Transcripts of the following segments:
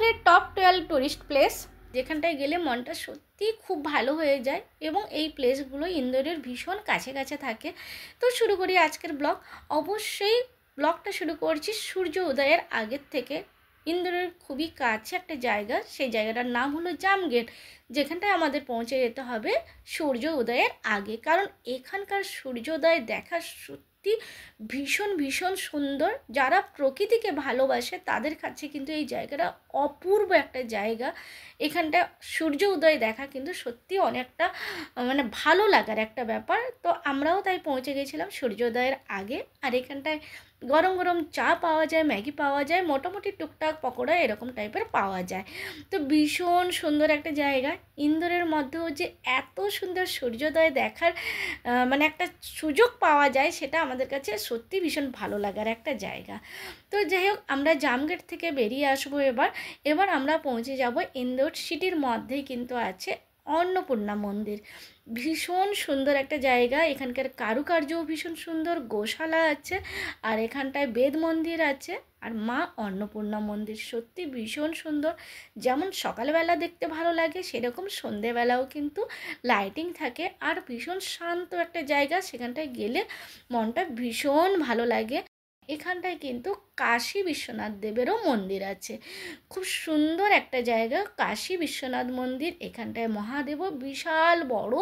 ইন্দোরের top 12 tourist place, যেখানটায় গেলে মনটা সত্যি খুব ভালো হয়ে যায় এবং এই প্লেসগুলো ইন্দোরের ভীষণ কাছে কাছে থাকে। তো শুরু করি আজকের ব্লগ। অবশ্যই ব্লগটা শুরু করছি সূর্য উদয়ের আগের থেকে। ইন্দোরের খুবই কাছে একটা জায়গা, সেই জায়গাটার নাম হলো জামগেট, যেখানটায় আমাদের পৌঁছে যেতে হবে সূর্য উদয়ের আগে, কারণ এখানকার সূর্যোদয় দেখা সত্যি ভীষণ ভীষণ সুন্দর। যারা প্রকৃতিকে ভালোবাসে তাদের কাছে কিন্তু এই জায়গাটা অপূর্ব একটা জায়গা। এখানটা সূর্য উদয় দেখা কিন্তু সত্যি অনেকটা মানে ভালো লাগার একটা ব্যাপার। তো আমরাও তাই পৌঁছে গেছিলাম সূর্যোদয়ের আগে। আর এখানটায় গরম গরম চা পাওয়া যায়, ম্যাগি পাওয়া যায়, মোটামুটি টুকটাক পকোড়া এরকম টাইপের পাওয়া যায়। তো ভীষণ সুন্দর একটা জায়গা। ইন্দোরের মধ্যেও যে এত সুন্দর সূর্যোদয় দেখার মানে একটা সুযোগ পাওয়া যায়, সেটা আমাদের কাছে সত্যি ভীষণ ভালো লাগার একটা জায়গা। তো যাই হোক, আমরা জামগেট থেকে বেরিয়ে আসবো। এবার আমরা পৌঁছে যাব ইন্দোর সিটির মধ্যেই কিন্তু আছে অন্নপূর্ণা মন্দির। ভীষণ সুন্দর একটা জায়গা, এখানকার কারুকার্যও ভীষণ সুন্দর, গোশালা আছে, আর এখানটায় বেদ মন্দির আছে, আর মা অন্নপূর্ণা মন্দির সত্যি ভীষণ সুন্দর। যেমন সকালবেলা দেখতে ভালো লাগে, সেরকম সন্ধেবেলাও কিন্তু লাইটিং থাকে, আর ভীষণ শান্ত একটা জায়গা, সেখানটায় গেলে মনটা ভীষণ ভালো লাগে। এখানটায় কিন্তু কাশী বিশ্বনাথ দেবেরও মন্দির আছে, খুব সুন্দর একটা জায়গা কাশী বিশ্বনাথ মন্দির। এখানটায় মহাদেবও বিশাল বড়।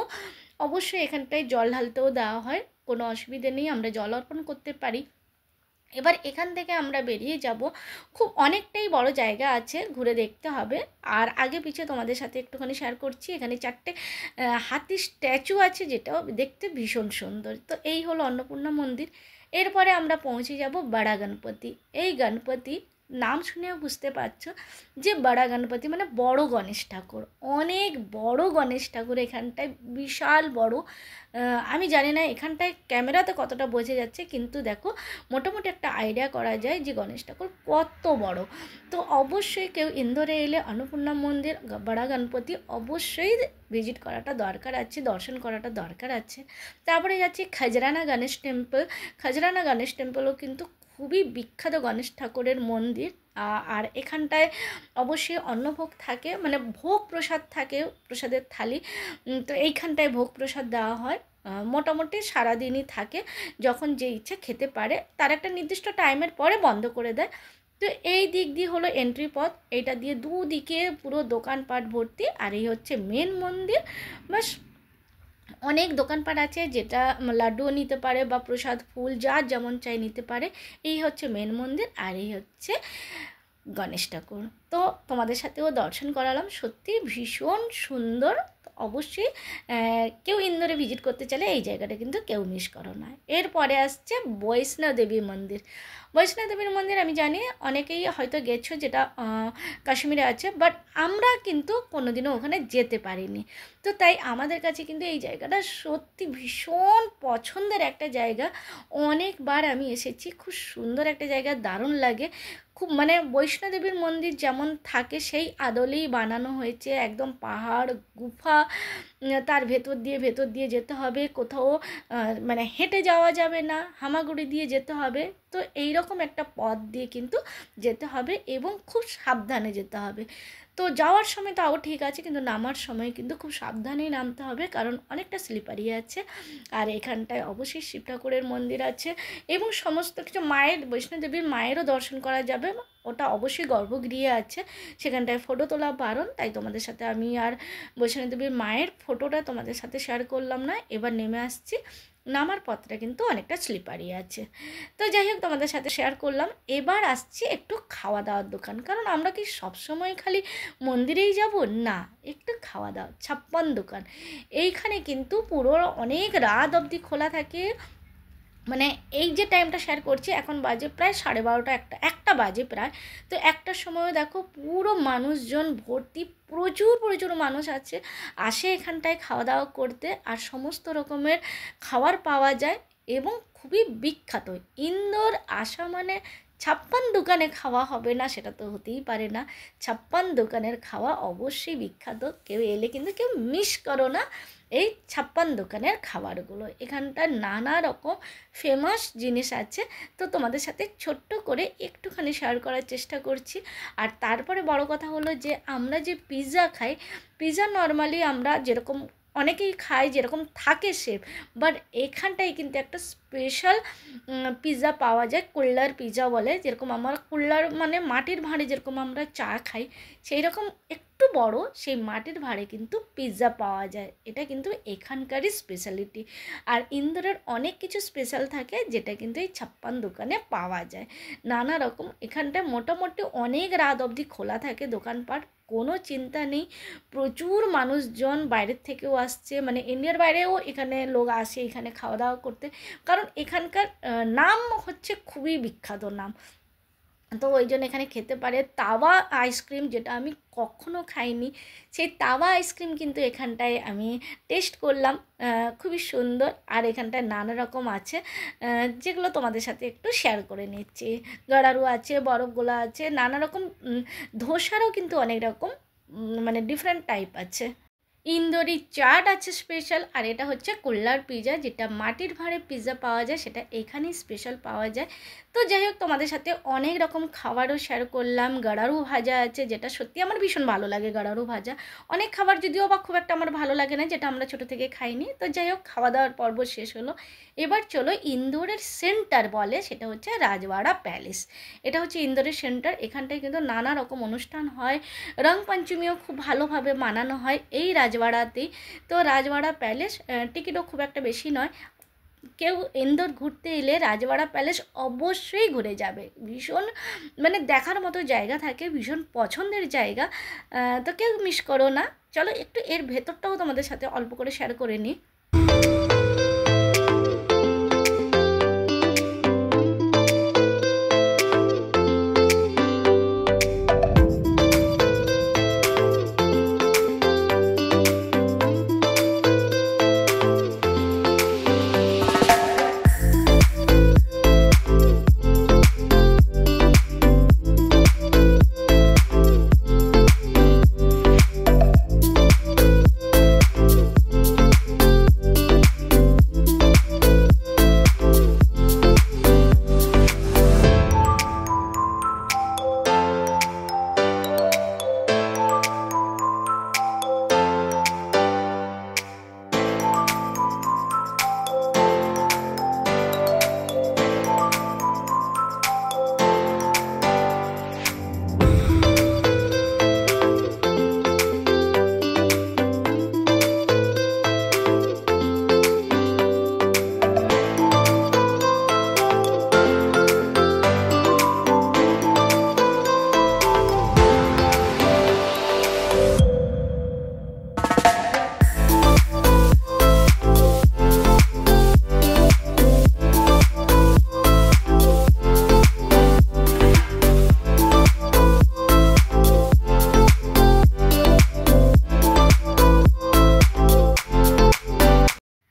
অবশ্যই এখানটায় জল ঢালতেও দেওয়া হয়, কোনো অসুবিধে নেই, আমরা জল অর্পণ করতে পারি। এবার এখান থেকে আমরা বেরিয়ে যাব। খুব অনেকটাই বড় জায়গা আছে, ঘুরে দেখতে হবে। আর আগে পিছে তোমাদের সাথে একটুখানি শেয়ার করছি, এখানে 4টে হাতির স্ট্যাচু আছে, যেটাও দেখতে ভীষণ সুন্দর। তো এই হলো অন্নপূর্ণা মন্দির। এরপরে আমরা পৌঁছে যাব বড়া গণপতি। এই গণপতি নাম শুনেও বুঝতে পারছো যে বড়া গণপতি মানে বড় গণেশ ঠাকুর। অনেক বড় গণেশ ঠাকুর, এখানটায় বিশাল বড়। আমি জানি না এখানটায় ক্যামেরাতে কতটা বোঝা যাচ্ছে, কিন্তু দেখো মোটামুটি একটা আইডিয়া করা যায় যে গণেশ ঠাকুর কত বড়। তো অবশ্যই কেউ ইন্দোরে এলে অন্নপূর্ণা মন্দির, বড়া গণপতি অবশ্যই ভিজিট করাটা দরকার আছে, দর্শন করাটা দরকার আছে। তারপরে যাচ্ছি খাজরানা গণেশ টেম্পল। খাজরানা গণেশ টেম্পলও কিন্তু খুবই বিখ্যাত গণেশ ঠাকুরের মন্দির। আর এখানটায় অবশ্যই অন্নভোগ থাকে, মানে ভোগ প্রসাদ থাকে, প্রসাদের থালি। তো এইখানটায় ভোগ প্রসাদ দেওয়া হয়, মোটামুটি সারাদিনই থাকে, যখন যে ইচ্ছে খেতে পারে, তার একটা নির্দিষ্ট টাইমের পরে বন্ধ করে দেয়। তো এই দিক দিয়ে হলো এন্ট্রি পথ, এটা দিয়ে দুদিকে পুরো দোকানপাট ভর্তি, আর এই হচ্ছে মেন মন্দির। বাস অনেক দোকানপাট আছে, যেটা লাড্ডুও নিতে পারে বা প্রসাদ ফুল যার যেমন চাই নিতে পারে। এই হচ্ছে মেন মন্দির, আর এই হচ্ছে গণেশ ঠাকুর। তো তোমাদের সাথেও দর্শন করালাম, সত্যি ভীষণ সুন্দর। অবশ্যই কেউ ইন্দোরে ভিজিট করতে চাইলে এই জায়গাটা কিন্তু কেউ মিস করো না। এরপরে আসছে বৈষ্ণব দেবী মন্দির। বৈষ্ণব দেবীর মন্দির আমি জানি অনেকেই হয়তো গেছো, যেটা কাশ্মীরে আছে, বাট আমরা কিন্তু কোনোদিনও ওখানে যেতে পারিনি। তো তাই আমাদের কাছে কিন্তু এই জায়গাটা সত্যি ভীষণ পছন্দের একটা জায়গা। অনেকবার আমি এসেছি, খুব সুন্দর একটা জায়গা, দারুণ লাগে খুব। মানে বৈষ্ণোদেবীর মন্দির যেমন থাকে সেই আদলেই বানানো হয়েছে, একদম পাহাড় গুফা, তার ভেতর দিয়ে যেতে হবে, কোথাও মানে হেঁটে যাওয়া যাবে না, হামাগুড়ি দিয়ে যেতে হবে। তো এই রকম একটা পথ দিয়ে কিন্তু যেতে হবে এবং খুব সাবধানে যেতে হবে। তো যাওয়ার সময় তাও ঠিক আছে, কিন্তু নামার সময় কিন্তু খুব সাবধানেই নামতে হবে, কারণ অনেকটা স্লিপারি আছে। আর এখানটায় অবশ্যই শিব ঠাকুরের মন্দির আছে এবং সমস্ত কিছু মায়ের, বৈষ্ণোদেবীর মায়েরও দর্শন করা যাবে। ওটা অবশ্যই গর্ভগৃহে আছে, সেখানটায় ফটো তোলা বারণ, তাই তোমাদের সাথে আমি আর বৈষ্ণোদেবীর মায়ের ফটোটা তোমাদের সাথে শেয়ার করলাম না। এবার নেমে আসছি, নামার পথটা কিন্তু অনেকটা স্লিপারি আছে। তো যাই হোক, তোমাদের সাথে শেয়ার করলাম। এবার আসছি একটু খাওয়া দাওয়ার দোকান, কারণ আমরা কি সবসময় খালি মন্দিরেই যাব না, একটু খাওয়া দাওয়া। 56 দোকান এইখানে কিন্তু পুরো অনেক রাত অবধি খোলা থাকে। মানে এই যে টাইমটা শেয়ার করছি, এখন বাজে প্রায় 12:30, একটা বাজে প্রায়। তো একটার সময় দেখো পুরো মানুষজন ভর্তি, প্রচুর প্রচুর মানুষ আসে এখানটায় খাওয়া দাওয়া করতে, আর সমস্ত রকমের খাবার পাওয়া যায় এবং খুবই বিখ্যাত। ইন্দোর আসা মানে ছাপ্পান দোকানে খাওয়া হবে না সেটা তো হতেই পারে না। ছাপ্পান দোকানের খাওয়া অবশ্যই বিখ্যাত, কেউ এলে কিন্তু কেউ মিস করো না এই ছাপ্পান দোকানের খাবারগুলো। এখানটায় নানা রকম ফেমাস জিনিস আছে, তো তোমাদের সাথে ছোট্ট করে একটুখানি শেয়ার করার চেষ্টা করছি। আর তারপরে বড় কথা হলো যে আমরা যে পিৎজা খাই, পিৎজা নর্মালি আমরা যেরকম অনেকেই খায় যেরকম থাকে শেপ, বাট এখানটায় কিন্তু একটা স্পেশাল পিৎজা পাওয়া যায়, কুল্লার পিৎজা বলে। যেরকম আমার কুল্লার মানে মাটির ভাঁড়ে যেরকম আমরা চা খাই, সেই রকম একটু বড় সেই মাটির ভাঁড়ে কিন্তু পিৎজা পাওয়া যায়। এটা কিন্তু এখানকারই স্পেশালিটি। আর ইন্দোরের অনেক কিছু স্পেশাল থাকে যেটা কিন্তু এই ছাপ্পান দোকানে পাওয়া যায় নানা রকম। এখানটায় মোটামুটি অনেক রাত অবধি খোলা থাকে দোকানপাট, কোনো চিন্তা নেই। প্রচুর মানুষজন বাইরের থেকেও আসছে, মানে ইন্ডিয়ার বাইরেও এখানে লোক আসে এখানে খাওয়া দাওয়া করতে, কারণ এখানকার নাম হচ্ছে খুবই বিখ্যাত নাম। তো ওই জন্য এখানে খেতে পারে। তাওয়া আইসক্রিম, যেটা আমি কখনো খাইনি, সেই তাওয়া আইসক্রিম কিন্তু এখানটায় আমি টেস্ট করলাম, খুবই সুন্দর। আর এখানটায় নানা রকম আছে যেগুলো তোমাদের সাথে একটু শেয়ার করে নিচ্ছি। গাড়ারু আছে, বরফগোলা আছে, নানা রকম ধোসারও কিন্তু অনেক রকম মানে ডিফারেন্ট টাইপ আছে। ইন্দোরি চাট আছে স্পেশাল। আর এটা হচ্ছে কুল্লার পিৎজা, যেটা মাটির ভাঁড়ে পিৎজা পাওয়া যায়, সেটা এখানেই স্পেশাল পাওয়া যায়। তো যাই হোক, তোমাদের সাথে অনেক রকম খাবারও শেয়ার করলাম। গাড়ারু ভাজা আছে, যেটা সত্যি আমার ভীষণ ভালো লাগে গাড়ারু ভাজা। অনেক খাবার যদিও বা খুব একটা আমার ভালো লাগে না, যেটা আমরা ছোটো থেকে খাইনি। তো যাই হোক, খাওয়া দাওয়ার পর্ব শেষ হলো। এবার চলো ইন্দোরের সেন্টার বলে, সেটা হচ্ছে রাজবাড়া প্যালেস। এটা হচ্ছে ইন্দোরের সেন্টার। এখানটায় কিন্তু নানা রকম অনুষ্ঠান হয়, রং পঞ্চমীও খুব ভালোভাবে মানানো হয় এই রাজবাড়াতেই। তো রাজবাড়া প্যালেস টিকিটও খুব একটা বেশি নয়। কেউ ইন্দোর ঘুরতে এলে রাজবাড়া প্যালেস অবশ্যই ঘুরে যাবে। ভীষণ মানে দেখার মতো জায়গা থাকে, ভীষণ পছন্দের জায়গা, তো কেউ মিস করো না। চলো একটু এর ভেতরটাও তোমাদের সাথে অল্প করে শেয়ার করে নিই।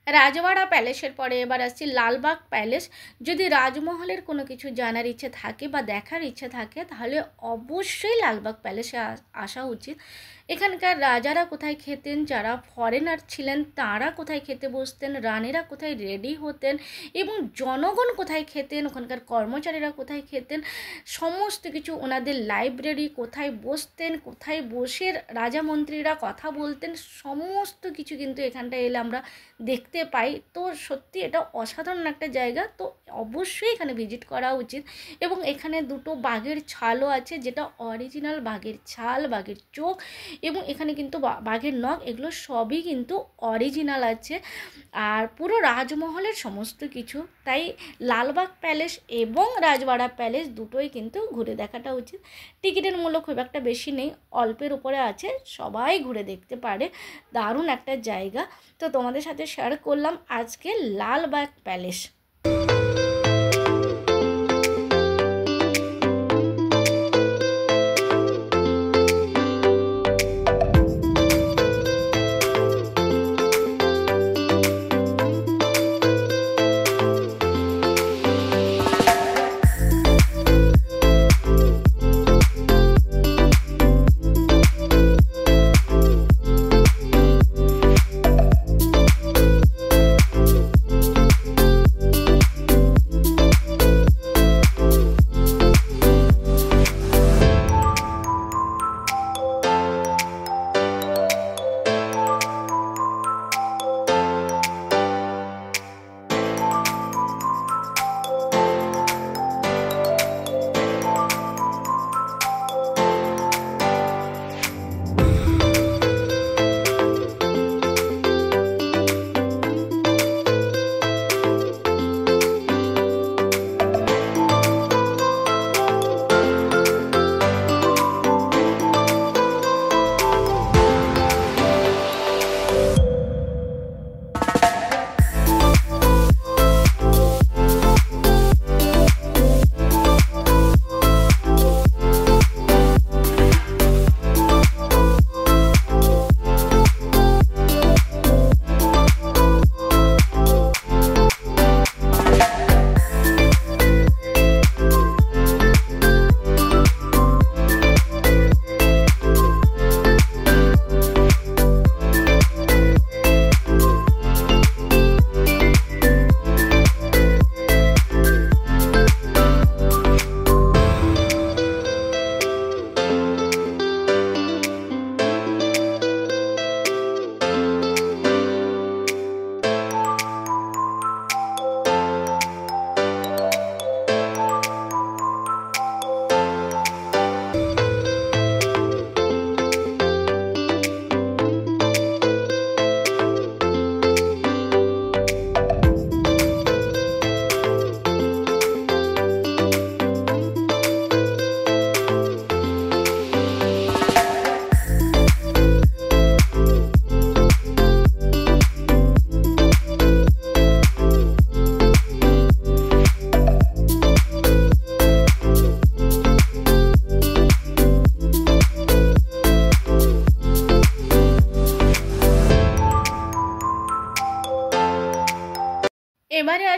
রাজবাড়া প্যালেসের পরে এবার আসছি লালবাগ প্যালেস। যদি রাজমহলের কোনো কিছু জানার ইচ্ছে থাকে বা দেখার ইচ্ছে থাকে, তাহলে অবশ্যই লালবাগ প্যালেসে আসা উচিত। এখানকার রাজারা কোথায় খেতেন, যারা ফরেনার ছিলেন তারা কোথায় খেতে বসতেন, রানীরা কোথায় রেডি হতেন, এবং জনগণ কোথায় খেতেন, ওখানকার কর্মচারীরা কোথায় খেতেন, সমস্ত কিছু, ওনাদের লাইব্রেরি কোথায় বসতেন, কোথায় বসে রাজা মন্ত্রীরা কথা বলতেন, সমস্ত কিছু কিন্তু এখানটায় এলে আমরা দেখতে পাই। তো সত্যি এটা অসাধারণ একটা জায়গা, তো অবশ্যই এখানে ভিজিট করা উচিত। এবং এখানে দুটো বাঘের ছালও আছে, যেটা অরিজিনাল বাঘের ছাল, বাঘের চোখ, এবং এখানে কিন্তু বাঘের নখ, এগুলো সবই কিন্তু অরিজিনাল আছে। আর পুরো রাজমহলের সমস্ত কিছু। তাই লালবাগ প্যালেস এবং রাজবাড়া প্যালেস দুটোই কিন্তু ঘুরে দেখাটা উচিত। টিকিটের মূল্য খুব একটা বেশি নেই, অল্পের উপরে আছে, সবাই ঘুরে দেখতে পারে। দারুণ একটা জায়গা। তো তোমাদের সাথে শেয়ার করলাম আজকে লালবাগ প্যালেস।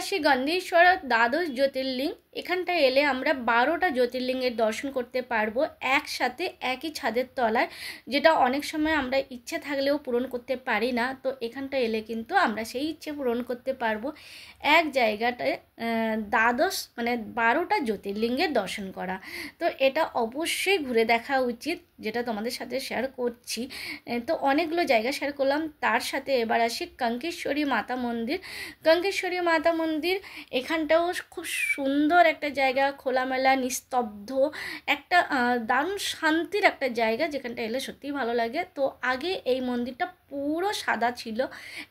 আসি গন্ধেশ্বর দ্বাদশ জ্যোতির্লিঙ্গ। এখানটায় এলে আমরা 12টা জ্যোতির্লিঙ্গের দর্শন করতে পারবো একসাথে একই ছাদের তলায়, যেটা অনেক সময় আমরা ইচ্ছে থাকলেও পূরণ করতে পারি না। তো এখানটা এলে কিন্তু আমরা সেই ইচ্ছে পূরণ করতে পারবো এক জায়গাটায় দ্বাদশ মানে 12টা জ্যোতির্লিঙ্গের দর্শন করা। তো এটা অবশ্যই ঘুরে দেখা উচিত, যেটা তোমাদের সাথে শেয়ার করছি। তো অনেকগুলো জায়গা শেয়ার করলাম, তার সাথে এবার আসি কঙ্কেশ্বরী মাতা মন্দির। কঙ্কেশ্বরী মাতা মন্দির এখানটাও খুব সুন্দর একটা জায়গা, খোলামেলা নিস্তব্ধ একটা দারুণ শান্তির একটা জায়গা, যেখানটা এলে সত্যিই ভালো লাগে। তো আগে এই মন্দিরটা পুরো সাদা ছিল,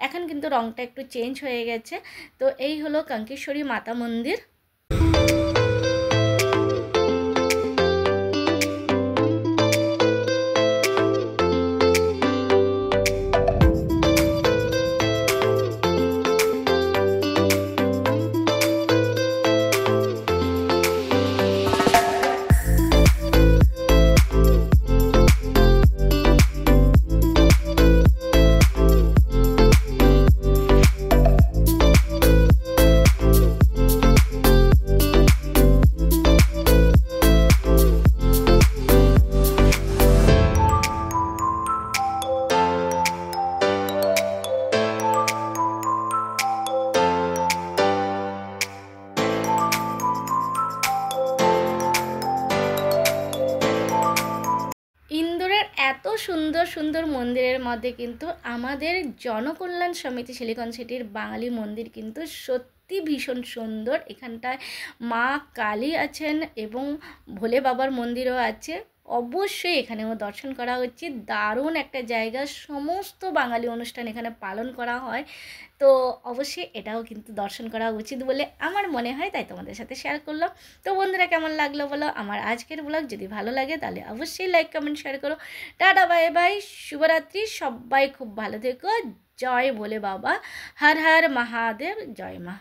এখন কিন্তু রঙটা একটু চেঞ্জ হয়ে গেছে। তো এই হলো কঙ্কেশ্বরী মাতা মন্দির। ইন্দোরের এত সুন্দর সুন্দর মন্দিরের মধ্যে কিন্তু আমাদের জনকল্যাণ সমিতি সিলিকন সিটির বাঙালি মন্দির কিন্তু সত্যি ভীষণ সুন্দর। এখানটায় মা কালী আছেন এবং ভোলে বাবার মন্দিরও আছে, অবশ্যই এখানেও দর্শন করা উচিত। দারুণ একটা জায়গা, সমস্ত বাঙালি অনুষ্ঠান এখানে পালন করা হয়। তো অবশ্যই এটাও কিন্তু দর্শন করা উচিত বলে আমার মনে হয়, তাই তোমাদের সাথে শেয়ার করলাম। তো বন্ধুরা, কেমন লাগলো বলো আমার আজকের ব্লগ? যদি ভালো লাগে তাহলে অবশ্যই লাইক কমেন্ট শেয়ার করো। টাটা, বাই বাই, শুভরাত্রি, সবাই খুব ভালো থেকো। জয় ভোলে বাবা, হর হর মহাদেব, জয় মা।